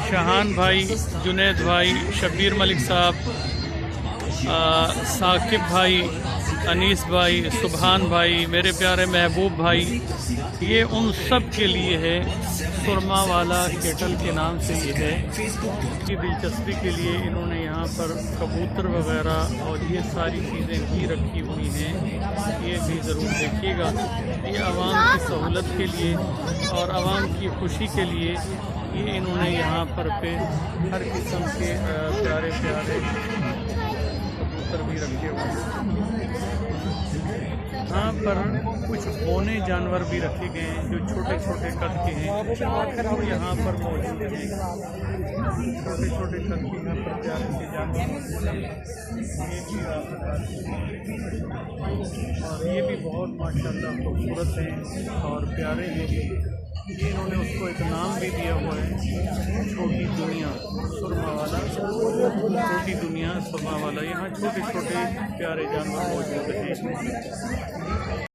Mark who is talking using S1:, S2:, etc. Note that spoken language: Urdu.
S1: شاہان بھائی، جنید بھائی، شبیر ملک صاحب، ثاقب بھائی، انیس بھائی، سبحان بھائی، میرے پیارے محبوب بھائی، یہ ان سب کے لیے ہے۔ سرما والا کیٹل کے نام سے یہ ہے۔ کی دلچسپی کے لیے انہوں نے یہاں پر کبوتر وغیرہ اور یہ ساری چیزیں بھی رکھی ہوئی ہیں، یہ بھی ضرور دیکھیے گا۔ یہ عوام کی سہولت کے لیے اور عوام کی خوشی کے لیے یہ انہوں نے یہاں پر ہر قسم کے پیارے پیارے کبوتر بھی رکھے ہوئے ہیں۔ یہاں پر کچھ بونے جانور بھی رکھے گئے ہیں جو چھوٹے چھوٹے قد کے ہیں، وہ یہاں پر موجود ہیں۔ چھوٹے چھوٹے قد کے یہاں پر پیارے سے جانور، اور یہ بھی بہت ماشاءاللہ خوبصورت ہیں اور پیارے ہیں۔ یہ انہوں نے اس کو ایک نام بھی دیا ہوا ہے، چھوٹی دنیا سرما والا، چھوٹی دنیا سرما والا۔ یہاں چھوٹے چھوٹے پیارے جانور موجود ہیں۔